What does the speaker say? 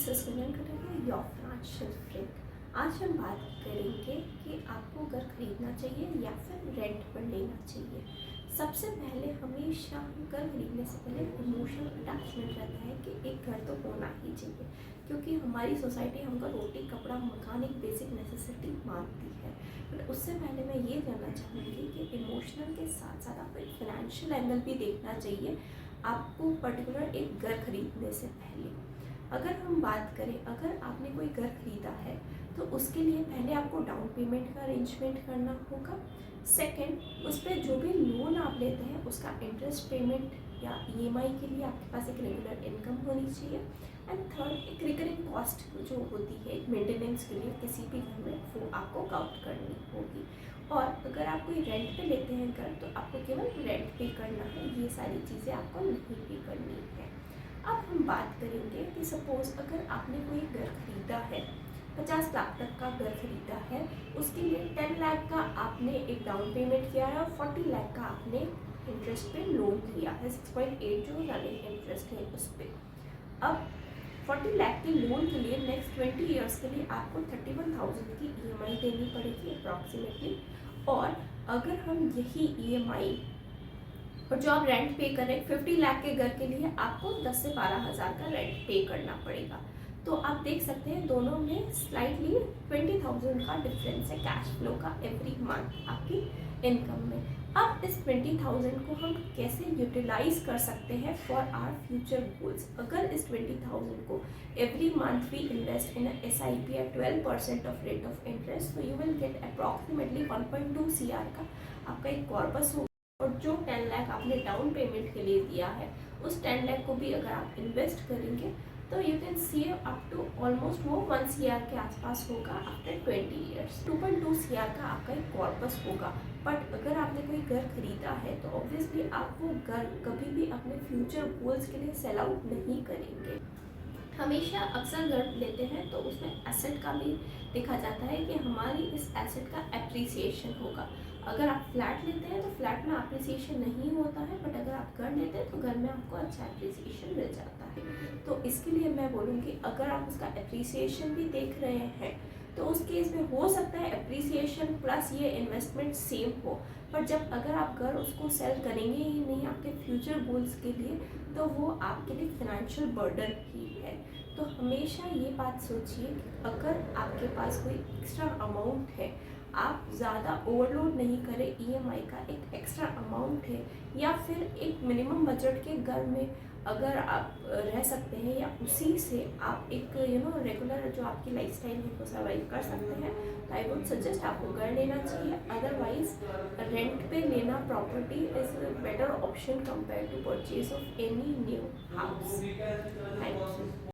This is Kundan Kataria, your financial friend. आज हम बात करेंगे कि आपको घर खरीदना चाहिए या फिर रेंट पर लेना चाहिए। सबसे पहले हमेशा घर खरीदने से पहले इमोशनल अटैचमेंट रहता है कि एक घर तो होना ही चाहिए, क्योंकि हमारी सोसाइटी हमको रोटी कपड़ा मकान एक बेसिक नेसेसिटी मानती है। बट उससे पहले मैं ये जानना चाहूँगी कि इमोशनल के साथ साथ आपको एक फाइनेंशियल एंगल भी देखना चाहिए आपको पर्टिकुलर एक घर खरीदने से पहले। अगर हम बात करें, अगर आपने कोई घर खरीदा है तो उसके लिए पहले आपको डाउन पेमेंट का अरेंजमेंट करना होगा। सेकंड, उस पर जो भी लोन आप लेते हैं उसका इंटरेस्ट पेमेंट या ईएमआई के लिए आपके पास एक रेगुलर इनकम होनी चाहिए। एंड थर्ड, एक रिकरिंग कॉस्ट जो होती है एक मेंटेनेंस के लिए किसी भी घर में, वो आपको काउंट करनी होगी। और अगर आप कोई रेंट पे लेते हैं घर तो आपको केवल रेंट पे करना है, ये सारी चीज़ें आपको नहीं पे करनी है। अब हम बात करेंगे कि सपोज़ अगर आपने कोई घर खरीदा है, 50 लाख तक का घर खरीदा है, उसके लिए 10 लाख का आपने एक डाउन पेमेंट किया है और 40 लाख का आपने इंटरेस्ट पे लोन लिया है, 6.8 जो रनिंग इंटरेस्ट है उस पर। अब 40 लाख के लोन के लिए नेक्स्ट 20 ईयर्स के लिए आपको 31,000 की ईएमआई देनी पड़ेगी अप्रॉक्सीमेटली। और अगर हम यही ईएमआई और जो आप रेंट पे कर रहे हैं 50 लाख के घर के लिए, आपको 10 से 12,000 का रेंट पे करना पड़ेगा। तो आप देख सकते हैं दोनों में स्लाइटली 20,000 का डिफरेंस है कैश फ्लो का एवरी मंथ आपकी इनकम में। अब इस 20,000 को हम कैसे यूटिलाइज कर सकते हैं फॉर आवर फ्यूचर गोल्स। अगर इस 20,000 को every month we invest in SIP at 12% of rate of interest, तो you will get approximately 1.2 CR का आपका एक कॉर्पस होगा। और जो 10 लाख आपने डाउन पेमेंट के लिए दिया है, उस 10 लाख को भी अगर आप इन्वेस्ट करेंगे तो you can see up to almost वो 1 CR के आसपास होगा आफ्टर 20 ईयर्स। 2.2 CR का आपका एक कॉर्पस होगा। बट अगर आपने कोई घर खरीदा है तो ऑब्वियसली आप वो घर कभी भी अपने फ्यूचर गोल्स के लिए सेल आउट नहीं करेंगे। हमेशा अक्सर घर लेते हैं तो उसमें एसेट का भी देखा जाता है कि हमारी इस एसेट का एप्रिसिएशन होगा। अगर आप फ्लैट लेते हैं तो फ्लैट में एप्रिसिएशन नहीं होता है, बट अगर आप घर लेते हैं तो घर में आपको अच्छा एप्रिसिएशन मिल जाता है। तो इसके लिए मैं बोलूँगी अगर आप उसका एप्रिसिएशन भी देख रहे हैं तो उस केस में हो सकता है एप्रिसिएशन प्लस ये इन्वेस्टमेंट सेम हो। पर जब अगर आप घर उसको सेल करेंगे ही नहीं आपके फ्यूचर गोल्स के लिए, तो वो आपके लिए फाइनेंशियल बर्डन ही है। तो हमेशा ये बात सोचिए कि अगर आपके पास कोई एक्स्ट्रा अमाउंट है, आप ज़्यादा ओवरलोड नहीं करें, ईएमआई का एक एक्स्ट्रा अमाउंट है, या फिर एक मिनिमम बजट के घर में अगर आप रह सकते हैं या उसी से आप एक रेगुलर जो आपकी लाइफस्टाइल है वो सर्वाइव कर सकते हैं, तो आई वुड सजेस्ट आपको घर लेना चाहिए। अदरवाइज रेंट पे लेना property is better option compare to purchase of any new house. Thank you.